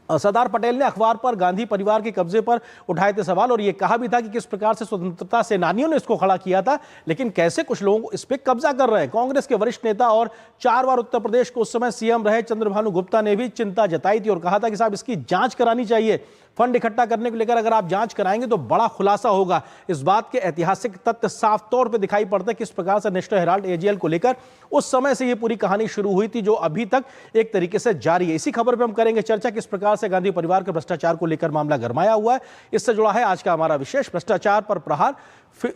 सरदार पटेल ने अखबार पर गांधी परिवार के कब्जे पर उठाए थे सवाल और यह कहा भी था कि किस प्रकार से स्वतंत्रता सेनानियों ने इसको खड़ा किया था, लेकिन कैसे कुछ लोग इस पे कब्जा कर रहे हैं। कांग्रेस के वरिष्ठ नेता और 4 बार उत्तर प्रदेश को उस समय सीएम रहे चंद्रभानु गुप्ता ने भी चिंता जताई थी और कहा था कि साहब इसकी जांच करानी चाहिए। फंड इकट्ठा करने को लेकर अगर आप जांच कराएंगे तो बड़ा खुलासा होगा। इस बात के ऐतिहासिक तथ्य साफ तौर पर दिखाई पड़ते हैं किस प्रकार से नेशनल हेराल्ड एजीएल को लेकर उस समय से ये पूरी कहानी शुरू हुई थी, जो अभी तक एक तरीके से जारी है। इसी खबर पे हम करेंगे चर्चा, किस प्रकार से गांधी परिवार के भ्रष्टाचार को लेकर मामला गरमाया हुआ है। इससे जुड़ा है आज का हमारा विशेष, भ्रष्टाचार पर प्रहार,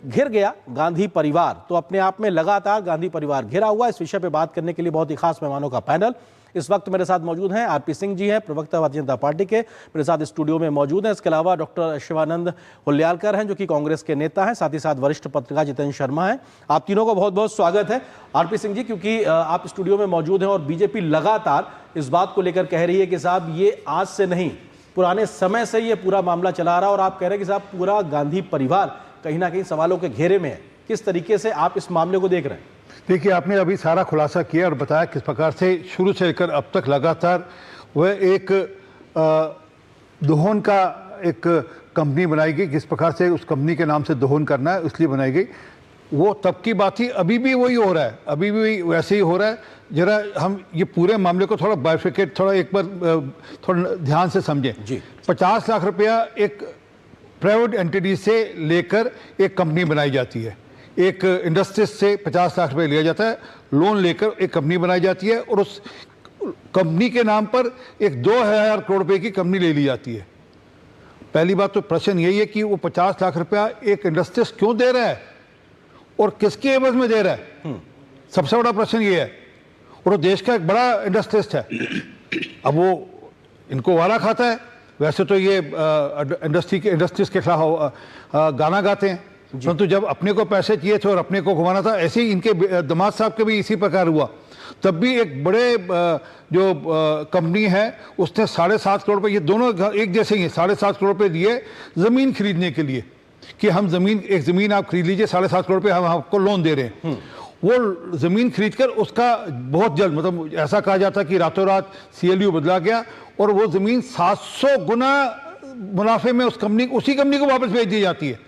घिर गया गांधी परिवार। तो अपने आप में लगातार गांधी परिवार घिरा हुआ है। इस विषय पे बात करने के लिए बहुत ही खास मेहमानों का पैनल इस वक्त मेरे साथ मौजूद हैं। आरपी सिंह जी हैं, प्रवक्ता भारतीय जनता पार्टी के, मेरे साथ स्टूडियो में मौजूद हैं। इसके अलावा डॉक्टर शिवानंद हुल्यालकर हैं जो कि कांग्रेस के नेता हैं, साथ ही साथ वरिष्ठ पत्रकार जितेंद्र शर्मा हैं। आप तीनों को बहुत बहुत स्वागत है। आरपी सिंह जी, क्योंकि आप स्टूडियो में मौजूद हैं और बीजेपी लगातार इस बात को लेकर कह रही है कि साहब ये आज से नहीं, पुराने समय से ये पूरा मामला चला रहा, और आप कह रहे हैं कि साहब पूरा गांधी परिवार कहीं ना कहीं सवालों के घेरे में है। किस तरीके से आप इस मामले को देख रहे हैं? देखिए, आपने अभी सारा खुलासा किया और बताया किस प्रकार से शुरू से लेकर अब तक लगातार वह एक दोहन का एक कंपनी बनाई गई। किस प्रकार से उस कंपनी के नाम से दोहन करना है इसलिए बनाई गई, वो तब की बात थी। अभी भी वही हो रहा है, अभी भी वैसे ही हो रहा है। जरा हम ये पूरे मामले को थोड़ा बाइफिकेट, थोड़ा एक बार थोड़ा ध्यान से समझें जी। 50 लाख रुपया एक प्राइवेट एंटिटी से लेकर एक कंपनी बनाई जाती है। एक इंडस्ट्री से 50 लाख रुपए लिया जाता है, लोन लेकर एक कंपनी बनाई जाती है और उस कंपनी के नाम पर एक 2000 करोड़ रुपए की कंपनी ले ली जाती है। पहली बात तो प्रश्न यही है कि वो 50 लाख रुपया एक इंडस्ट्री क्यों दे रहा है और किसके एवज में दे रहा है। सबसे बड़ा प्रश्न ये है। और वो देश का एक बड़ा इंडस्ट्रिस्ट है। अब वो इनको वाला खाता है। वैसे तो ये इंडस्ट्रीज के खिलाफ गाना गाते हैं, परंतु जब अपने को पैसे चाहिए थे और अपने को घुमाना था, ऐसे ही इनके दामाद साहब के भी इसी प्रकार हुआ। तब भी एक बड़े जो कंपनी है उसने 7.5 करोड़ रुपए, ये दोनों एक जैसे ही हैं, 7.5 करोड़ रुपए दिए जमीन खरीदने के लिए कि हम एक जमीन आप खरीद लीजिए, 7.5 करोड़ रुपए हम आपको लोन दे रहे हैं। वो जमीन खरीदकर उसका बहुत जल्द, मतलब ऐसा कहा जाता कि रातों रात CLU बदला गया और वो जमीन 700 गुना मुनाफे में उसी कंपनी को वापस भेज दी जाती है।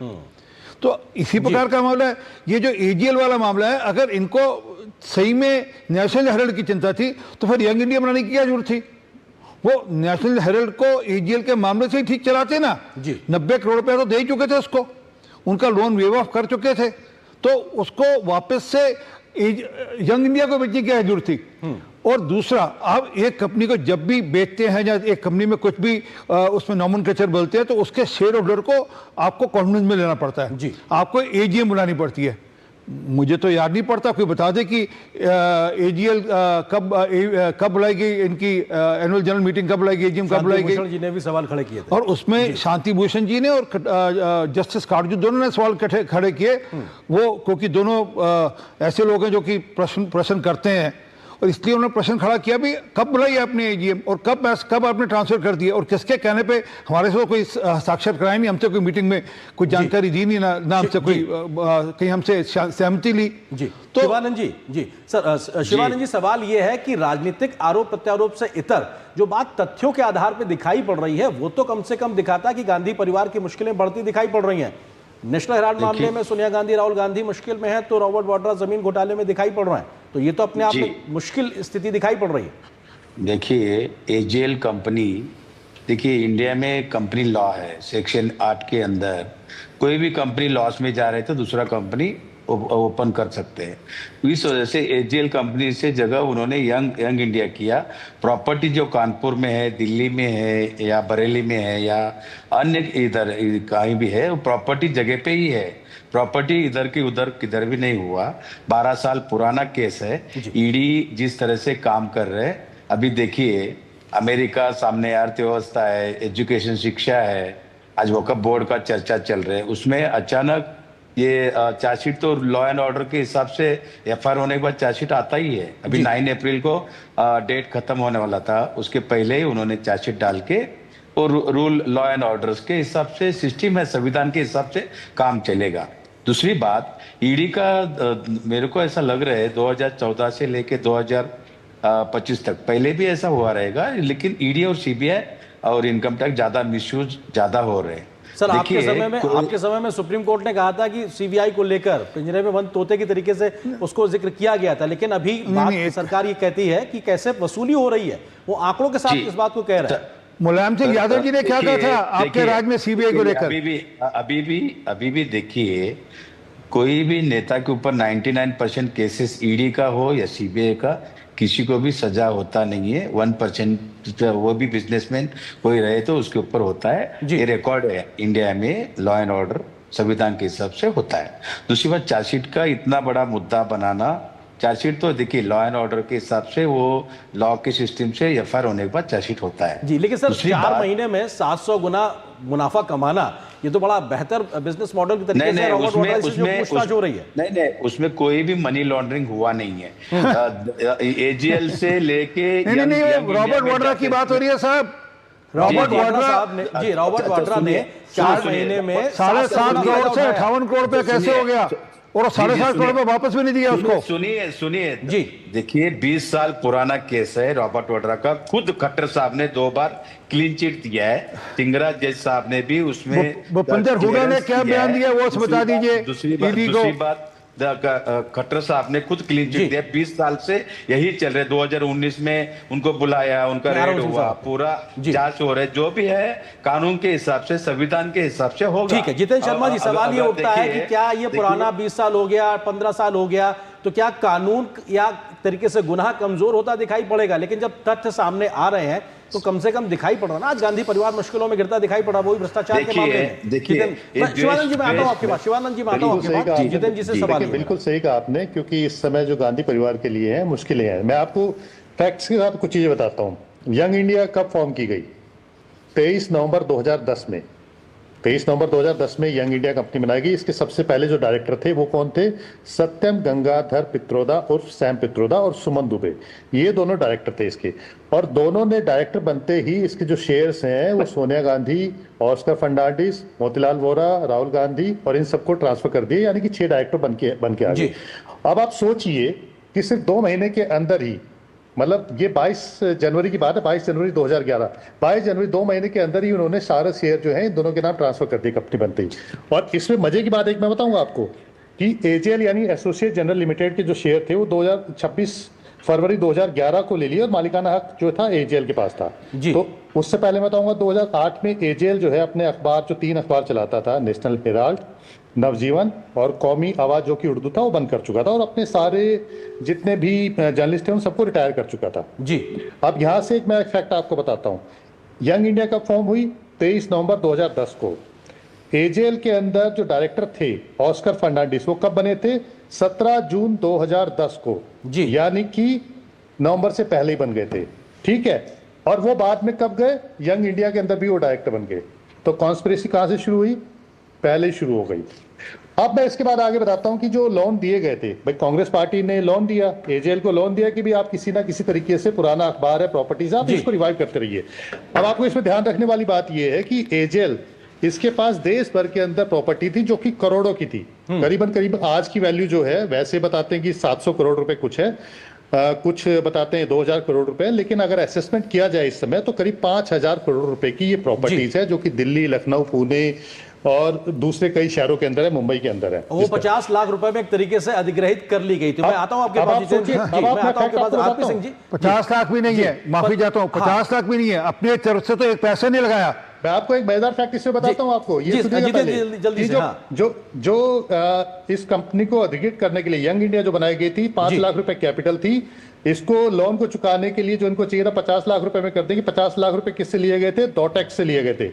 तो इसी प्रकार का मामला है। ये जो AGL वाला मामला है, अगर इनको सही में नेशनल हेराल्ड की चिंता थी तो फिर यंग इंडिया बनाने की क्या जरूरत थी। वो नेशनल हेराल्ड को AGL के मामले से ही ठीक चलाते ना जी। 90 करोड़ रुपए तो दे चुके थे उसको, उनका लोन वेव ऑफ कर चुके थे, तो उसको वापस से यंग इंडिया को बेचने की क्या जरूरत थी। और दूसरा, आप एक कंपनी को जब भी बेचते हैं या एक कंपनी में कुछ भी उसमें नॉमेनक्लेचर बोलते हैं तो उसके शेयर होल्डर को आपको कॉन्फ्रेंस में लेना पड़ता है जी। आपको AGM बुलानी पड़ती है। मुझे तो याद नहीं पड़ता, कोई बता दे कि AGL कब बुलाएगी, इनकी एनुअल जनरल मीटिंग कब बुलाएगी, AGM कब बुलाएगी। शांति भूषण जी ने भी सवाल खड़े किए थे और उसमें शांति भूषण जी ने और जस्टिस काटजू दोनों ने सवाल खड़े किए। वो क्योंकि दोनों ऐसे लोग हैं जो कि प्रश्न करते हैं और इसलिए उन्होंने प्रश्न खड़ा किया भी कब बुलाई आपने AGM और कब आपने ट्रांसफर कर दिया और किसके कहने पे। हमारे से कोई साक्षात कराया नहीं, हमसे कोई मीटिंग में कोई जानकारी दी नहीं, ना हमसे कोई कहीं हमसे सहमति ली जी। तो शिवानंद जी सर, शिवानंद जी, सवाल ये है कि राजनीतिक आरोप प्रत्यारोप से इतर जो बात तथ्यों के आधार पर दिखाई पड़ रही है वो तो कम से कम दिखाता है कि गांधी परिवार की मुश्किलें बढ़ती दिखाई पड़ रही हैं। नेशनल हेराल्ड मामले में सोनिया गांधी, राहुल गांधी मुश्किल में है, तो रॉबर्ट वाड्रा जमीन घोटाले में दिखाई पड़ रहा है। तो ये तो अपने आप में मुश्किल स्थिति दिखाई पड़ रही है। देखिए, AGL कंपनी, देखिए इंडिया में कंपनी लॉ है, सेक्शन 8 के अंदर कोई भी कंपनी लॉस में जा रहे तो दूसरा कंपनी ओपन कर सकते हैं। इस वजह से AGL कंपनी से जगह उन्होंने यंग इंडिया किया। प्रॉपर्टी जो कानपुर में है, दिल्ली में है या बरेली में है या अन्य इधर कहीं भी है, वो प्रॉपर्टी जगह पे ही है। प्रॉपर्टी इधर की उधर किधर भी नहीं हुआ। 12 साल पुराना केस है। ED जिस तरह से काम कर रहे हैं, अभी देखिए अमेरिका सामने अर्थव्यवस्था है, एजुकेशन शिक्षा है, आज वक्फ बोर्ड का चर्चा चल रहा है, उसमें अचानक ये चार्जशीट तो लॉ एंड ऑर्डर के हिसाब से FIR होने के बाद चार्जशीट आता ही है। अभी 9 अप्रैल को डेट खत्म होने वाला था, उसके पहले ही उन्होंने चार्जशीट डाल के और रूल लॉ एंड ऑर्डर्स के हिसाब से सिस्टम है, संविधान के हिसाब से काम चलेगा। दूसरी बात, ED का मेरे को ऐसा लग रहा है 2014 से लेके 2025 तक, पहले भी ऐसा हुआ रहेगा, लेकिन ED और CBI और इनकम टैक्स ज्यादा मिसयूज ज्यादा हो रहे हैं। सर आपके देखिए, समय में सुप्रीम कोर्ट ने कहा था कि सीबीआई को लेकर पिंजरे में बंद तोते की तरीके से उसको जिक्र किया गया था, लेकिन अभी सरकार ये कहती है कि कैसे वसूली हो रही है, वो आंकड़ों के साथ इस बात को कह रहे हैं। मुलायम सिंह यादव जी ने क्या कहा था आपके राज्य में सीबीआई को लेकर? अभी भी देखिए, कोई भी नेता के ऊपर 99% केसेस ईडी का हो या सीबीआई का, किसी को भी सजा होता नहीं है। 1% वो भी बिजनेसमैन कोई रहे तो उसके ऊपर होता है। ये रिकॉर्ड है इंडिया में, लॉ एंड ऑर्डर संविधान के हिसाब से होता है। दूसरी बात, चार्जशीट का इतना बड़ा मुद्दा बनाना, चार्जशीट तो देखिए लॉ एंड ऑर्डर के हिसाब से वो लॉ के सिस्टम से एफआईआर होने के बाद चार्जशीट होता है जी। लेकिन सर 4 महीने में 700 गुना मुनाफा कमाना, ये तो बड़ा बेहतर बिजनेस मॉडल की तरीके से पूछताछ हो रही है। नहीं, उसमें कोई भी मनी लॉन्ड्रिंग हुआ नहीं है। एजीएल से लेके रॉबर्ट वाड्रा की बात हो रही है साहब। रॉबर्ट वाड्रा ने 4 महीने में 7.5 करोड़ से 58 करोड़ रुपया कैसे हो गया, और 7.5 करोड़ रुपए वापस भी नहीं दिया उसको। सुनिए जी, देखिए 20 साल पुराना केस है रॉबर्ट वाड्रा का। खुद खट्टर साहब ने 2 बार क्लीन चिट दिया है। तिंगरा जज साहब ने भी उसमें, भूपेंद्र हुड्डा ने क्या बयान दिया वो बता दीजिए। दूसरी बात, खट्टर साहब ने खुद क्लीन चिट दिया। 20 साल से यही चल रहे। 2019 में उनको बुलाया, उनका रेड हुआ, पूरा जांच हो रहा है। जो भी है कानून के हिसाब से, संविधान के हिसाब से होगा। ठीक है जितेंद्र शर्मा जी, सवाल ये उठता है कि क्या ये पुराना 20 साल हो गया, 15 साल हो गया, तो क्या कानून या तरीके से गुनाह कमजोर होता दिखाई पड़ेगा? लेकिन जब तथ्य सामने आ रहे हैं तो कम से कम दिखाई पड़ रहा ना। आज गांधी परिवार मुश्किलों में गिरता दिखाई पड़ा, वही भ्रष्टाचार के मामले में। शिवानंद जी मैं आता हूं आपके पास, शिवानंद जी मैं आता हूं आपके पास, जितेंद्र जी से सवाल। बिल्कुल सही कहा आपने, क्योंकि इस समय जो गांधी परिवार के लिए है मुश्किलें हैं। मैं आपको फैक्ट्स के साथ कुछ चीजें बताता हूं। यंग इंडिया कब फॉर्म की गई? 23 नवंबर 2010 में। 23 नवंबर 2010 में यंग इंडिया कंपनी बनाई गई। इसके सबसे पहले जो डायरेक्टर थे वो कौन थे? सत्यम गंगाधर पित्रोदा और सैम पित्रोदा और सुमन दुबे, ये दोनों डायरेक्टर थे इसके। और दोनों ने डायरेक्टर बनते ही इसके जो शेयर्स हैं वो सोनिया गांधी, ऑस्कर फर्नांडिस, मोतीलाल वोरा, राहुल गांधी और इन सबको ट्रांसफर कर दिए, यानी कि 6 डायरेक्टर बन के आ गए। अब आप सोचिए कि सिर्फ 2 महीने के अंदर ही, मतलब ये 22 जनवरी की बात है, 22 जनवरी 2011, 22 जनवरी 2 महीने के अंदर ही उन्होंने सारे शेयर जो है इन दोनों के नाम ट्रांसफर कर दिए कंपनी बनते ही। और इसमें मजे की बात एक मैं बताऊंगा आपको कि एजेएल यानी एसोसिएट जनरल लिमिटेड के जो शेयर थे वो 26 फरवरी 2011 को ले लिए और मालिकाना हक जो था एजेएल के पास था। तो उससे पहले मैं बताऊंगा 2008 में एजेएल जो है अपने अखबार, जो 3 अखबार चलाता था, नेशनल हेराल्ड, नवजीवन और कौमी आवाज जो कि उर्दू था, वो बंद कर चुका था और अपने सारे जितने भी जर्नलिस्ट थे उन सबको रिटायर कर चुका था जी। अब यहां से मैं एक फैक्ट आपको बताता हूं। यंग इंडिया कब फॉर्म हुई? 23 नवंबर 2010 को। एजेएल के अंदर जो डायरेक्टर थे ऑस्कर फर्नांडिस, वो कब बने थे? 17 जून 2010 को जी, यानी कि नवंबर से पहले ही बन गए थे। ठीक है, और वो बाद में कब गए? यंग इंडिया के अंदर भी वो डायरेक्टर बन गए। तो कॉन्स्पिरेसी कहां से शुरू हुई? पहले ही शुरू हो गई। अब मैं इसके बाद आगे बताता हूं कि जो लोन दिए गए थे, भाई कांग्रेस पार्टी ने लोन दिया, एजेएल को लोन दिया कि भी आप किसी ना किसी तरीके से, पुराना अखबार है, प्रॉपर्टीज, आप इसको रिवाइव करते रहिए। अब आपको इसमें ध्यान रखने वाली बात यह है कि एजेएल, इसके पास देश भर के अंदर प्रॉपर्टी थी जो कि करोड़ों की थी। करीबन आज की वैल्यू जो है, वैसे बताते हैं कि 700 करोड़ रुपए कुछ है, कुछ बताते हैं 2000 करोड़ रुपए, लेकिन अगर असेसमेंट किया जाए इस समय तो करीब 5000 करोड़ रुपए की ये प्रॉपर्टीज है, जो कि दिल्ली, लखनऊ, पुणे और दूसरे कई शहरों के अंदर है, मुंबई के अंदर है। वो 50 लाख रुपए में एक तरीके से अधिग्रहित कर ली गई थी। मैं आता हूं आपके पास, आरपी सिंह जी। 50 लाख भी नहीं है, माफी चाहता हूं, 50 लाख भी नहीं है, अपने तरफ से तो एक पैसा नहीं लगाया। मैं आपको एक मजेदार फैक्ट इसमें बताता हूं आपको, ये जल्दी से। जो इस कंपनी को अधिग्रहित करने के लिए यंग इंडिया जो बनाई गई थी, 5 लाख रुपए कैपिटल थी। इसको लोन को चुकाने के लिए जो इनको चाहिए था 50 लाख रुपए में कर देंगे। 50 लाख रुपए किससे लिए गए थे? डॉटेक्स से लिए गए थे।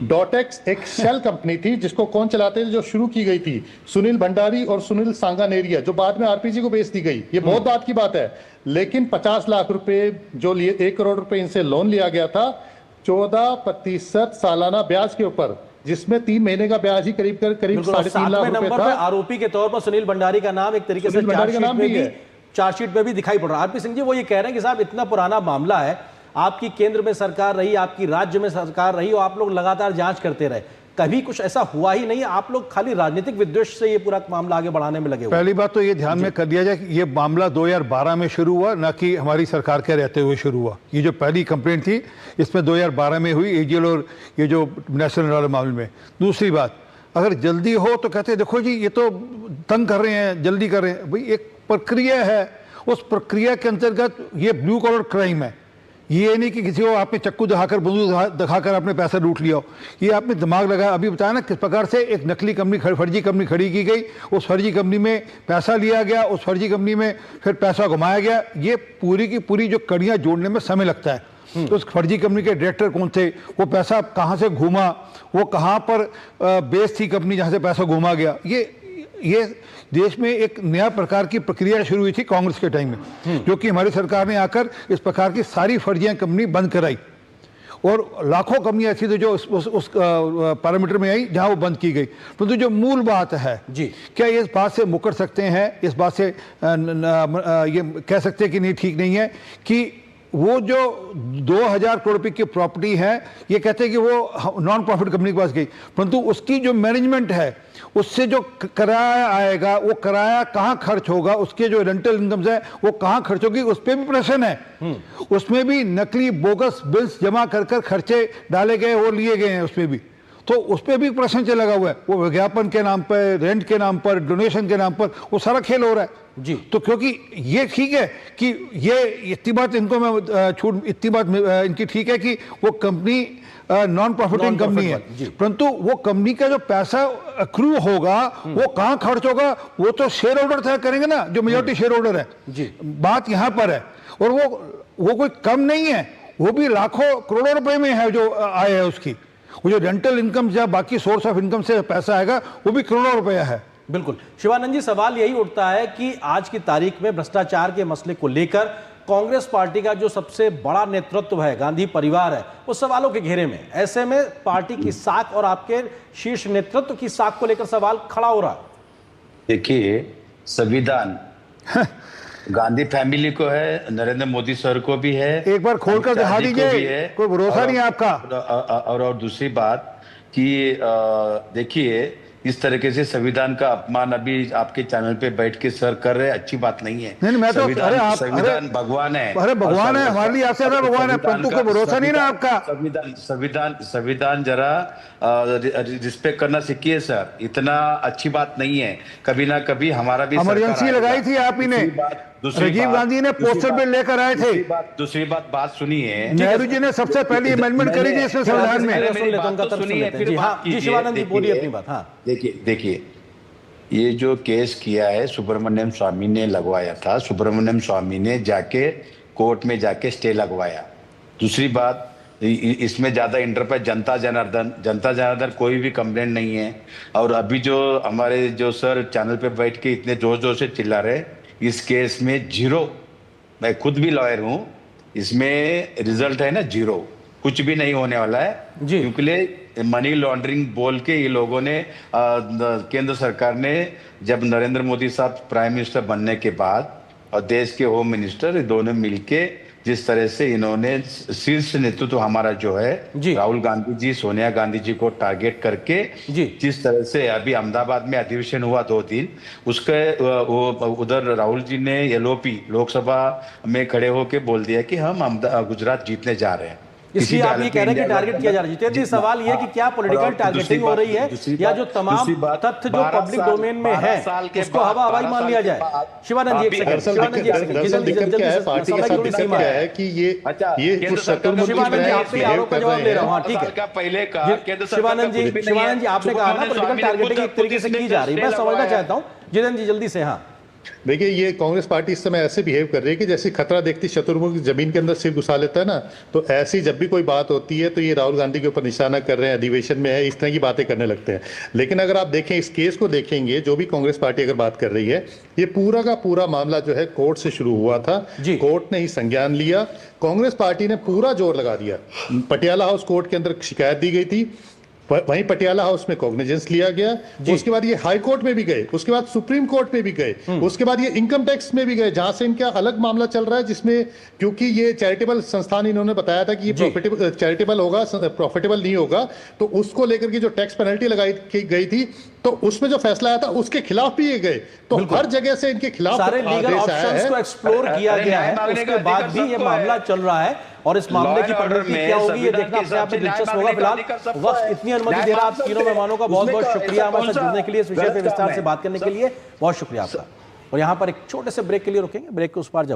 डॉटेक्स एक शेल कंपनी थी जिसको कौन चलाते थे? जो शुरू की गई थी सुनील भंडारी और सुनील सांगानेरिया, जो बाद में आरपीजी को बेच दी गई। ये बहुत बात की बात है। लेकिन 50 लाख रुपए जो लिए, 1 करोड़ रुपए इनसे लोन लिया गया था 14% सालाना ब्याज के ऊपर, जिसमें 3 महीने का ब्याज ही करीब 3.5 लाख रुपए था। आरोपी के तौर पर सुनील भंडारी का नाम एक तरीके से चार्जशीट में भी दिखाई पड़ रहा है। आरपी सिंह जी वो ये कह रहे हैं कि साहब इतना पुराना मामला है, आपकी केंद्र में सरकार रही, आपकी राज्य में सरकार रही और आप लोग लगातार जांच करते रहे, कभी कुछ ऐसा हुआ ही नहीं। आप लोग खाली राजनीतिक विद्वेष से ये पूरा मामला आगे बढ़ाने में लगे हुए। पहली बात तो ये ध्यान में कर दिया जाए कि ये मामला 2012 में शुरू हुआ, ना कि हमारी सरकार के रहते हुए शुरू हुआ। ये जो पहली कंप्लेंट थी इसमें 2012 में हुई, एजीएल और ये जो नेशनल वाले मामले में। दूसरी बात, अगर जल्दी हो तो कहते देखो जी ये तो तंग कर रहे हैं, जल्दी कर रहे हैं। भाई एक प्रक्रिया है, उस प्रक्रिया के अंतर्गत ये ब्लू कॉलर क्राइम है। ये नहीं कि किसी को आपने चक्कू दिखाकर, बंदूक दिखाकर आपने पैसा लूट लिया हो। ये आपने दिमाग लगाया। अभी बताया ना किस प्रकार से एक नकली कंपनी, फर्जी कंपनी खड़ी की गई, उस फर्जी कंपनी में पैसा लिया गया, उस फर्जी कंपनी में फिर पैसा घुमाया गया। ये पूरी की पूरी जो कड़ियाँ जोड़ने में समय लगता है। तो उस फर्जी कंपनी के डायरेक्टर कौन थे, वो पैसा कहाँ से घूमा, वो कहाँ पर बेस थी कंपनी जहाँ से पैसा घूमा गया। ये देश में एक नया प्रकार की प्रक्रिया शुरू हुई थी कांग्रेस के टाइम में, जो कि हमारी सरकार ने आकर इस प्रकार की सारी फर्जियां कंपनी बंद कराई। और लाखों कंपनियां ऐसी थी जो उस पैरामीटर में आई जहां वो बंद की गई। परंतु जो मूल बात है जी, क्या ये इस बात से मुकर सकते हैं, इस बात से ये कह सकते हैं कि नहीं ठीक नहीं है कि वो जो 2000 करोड़ रुपए की प्रॉपर्टी है, ये कहते हैं कि वो नॉन प्रॉफिट कंपनी के पास गई, परंतु उसकी जो मैनेजमेंट है, उससे जो किराया आएगा, वो किराया कहाँ खर्च होगा, उसके जो रेंटल इनकम्स है वो कहाँ खर्च होगी, उस पर भी प्रश्न है। उसमें भी नकली बोगस बिल्स जमा कर कर खर्चे डाले गए, वो लिए गए हैं उसमें भी, तो उस पर भी प्रश्न से लगा हुआ है। वो विज्ञापन के नाम पर, रेंट के नाम पर, डोनेशन के नाम पर वो सारा खेल हो रहा है जी। तो क्योंकि ये ठीक है कि ये इतनी बात इनको मैं छूट, इतनी बात इनकी ठीक है कि वो कंपनी नॉन प्रॉफिटिंग कंपनी है, परंतु वो कंपनी का जो पैसा अक्रू होगा वो कहाँ खर्च होगा, वो तो शेयर होल्डर तय करेंगे ना, जो मेजॉरिटी शेयर होल्डर है जी। बात यहाँ पर है। और वो कोई कम नहीं है, वो भी लाखों करोड़ों रुपए में है जो आय है उसकी। वो जो रेंटल इनकम या बाकी सोर्स ऑफ इनकम से पैसा आएगा वो भी करोड़ों रुपया है। बिल्कुल शिवानंद जी, सवाल यही उठता है कि आज की तारीख में भ्रष्टाचार के मसले को लेकर कांग्रेस पार्टी का जो सबसे बड़ा नेतृत्व है, गांधी परिवार है, वो सवालों के घेरे में। ऐसे में पार्टी की साख और आपके शीर्ष नेतृत्व की साख को लेकर सवाल खड़ा हो रहा है। देखिए, संविधान गांधी फैमिली को है, नरेंद्र मोदी सर को भी है, एक बार खोलकर दिखा दीजिए, कोई भरोसा नहीं है आपका। और दूसरी बात कि देखिए, इस तरीके से संविधान का अपमान अभी आपके चैनल पे बैठ के सर कर रहे, अच्छी बात नहीं है। नहीं, मैं तो संविधान भगवान है। अरे भगवान है, हमारे लिए आपसे ज्यादा भगवान है, परंतु कोई भरोसा नहीं ना आपका। संविधान जरा रिस्पेक्ट करना सीखिए सर, इतना अच्छी बात नहीं है। कभी ना कभी हमारा भी इमरजेंसी लगाई थी आप ही ने, राजीव गांधी ने पोस्टर बिल लेकर आए थे। दूसरी बात सुनिए, नेहरू जी ने सबसे पहली अमेंडमेंट करी थी इसमें संविधान में। शिवानंद जी बोलिए अपनी बात। हाँ देखिए, ये जो केस किया है सुब्रमण्यम स्वामी ने लगवाया था, सुब्रमण्यम स्वामी ने जाके कोर्ट में जाके स्टे लगवाया। दूसरी बात, इसमें ज्यादा इंटरफेयर जनता जनार्दन कोई भी कंप्लेंट नहीं है। और अभी जो हमारे जो सर चैनल पे बैठ के इतने जोर जोर से चिल्ला रहे, इस केस में जीरो, मैं खुद भी लॉयर हूं, इसमें रिजल्ट है ना जीरो, कुछ भी नहीं होने वाला है। क्योंकि मनी लॉन्ड्रिंग बोल के ये लोगों ने केंद्र सरकार ने जब नरेंद्र मोदी साहब प्राइम मिनिस्टर बनने के बाद और देश के होम मिनिस्टर, दोनों मिलके जिस तरह से इन्होंने शीर्ष नेतृत्व हमारा जो है राहुल गांधी जी, सोनिया गांधी जी को टारगेट करके जिस तरह से अभी अहमदाबाद में अधिवेशन हुआ 2 दिन, उसके उधर राहुल जी ने एलओपी लोकसभा में खड़े होके बोल दिया कि हम गुजरात जीतने जा रहे हैं। इसलिए आप ये कह रहे हैं कि टारगेट किया जा रहा है। जितेंद्र जी, सवाल ये कि क्या पॉलिटिकल टारगेटिंग हो रही है, या जो तमाम तथ्य जो पब्लिक डोमेन में है उसको हवाई मान लिया जाए? शिवानंद जी एक सेकंड, शिवानंद जी एक सेकंड, जल्दी पार्टी का सब सीमा है कि ये कुछ शिवानंद जी आपके आरोप का जवाब ले रहा हूँ। ठीक है, पहले का शिवानंद जी आपने कहा ना पॉलिटिकल टारगेटिंग एक तरीके से की जा रही है, मैं समझना चाहता हूँ। जितेंद्र जी जल्दी से। हाँ देखिए, ये कांग्रेस पार्टी इस समय ऐसे बिहेव कर रही है कि जैसे खतरा देखती शत्रुमुख जमीन के अंदर सिर घुसा लेता है ना, तो ऐसी जब भी कोई बात होती है तो ये राहुल गांधी के ऊपर निशाना कर रहे हैं, अधिवेशन में है, इस तरह की बातें करने लगते हैं। लेकिन अगर आप देखें, इस केस को देखेंगे, जो भी कांग्रेस पार्टी अगर बात कर रही है, ये पूरा का पूरा मामला जो है कोर्ट से शुरू हुआ था, कोर्ट ने ही संज्ञान लिया, कांग्रेस पार्टी ने पूरा जोर लगा दिया। पटियाला हाउस कोर्ट के अंदर शिकायत दी गई थी, वहीं पटियाला हाउस में कॉग्निजेंस लिया गया, उसके बाद ये हाई कोर्ट में भी गए, उसके बाद सुप्रीम कोर्ट में भी गए, उसके बाद ये इनकम टैक्स में भी गए, जहां से इनका अलग मामला चल रहा है, जिसमें क्योंकि ये चैरिटेबल संस्थान इन्होंने बताया था कि ये चैरिटेबल होगा, प्रॉफिटेबल नहीं होगा, तो उसको लेकर के जो टैक्स पेनल्टी लगाई गई थी, तो उसमें जो फैसला आया था उसके खिलाफ भी ये गए। तो हर जगह से इनके खिलाफ सारे लीगल ऑप्शंस को एक्सप्लोर किया गया है, उसके बाद भी ये मामला चल रहा है और इस मामले की परिणति क्या होगी ये देखना अपने आप में दिलचस्प होगा। फिलहाल वक्त इतनी अनुमति दे रहा आप तीनों मेहमानों का बहुत बहुत शुक्रिया हमारे साथ जुड़ने के लिए, इस विषय पर विस्तार से बात करने के लिए बहुत शुक्रिया आपका। और यहाँ पर एक छोटे से ब्रेक के लिए रुकेंगे, ब्रेक के उस पार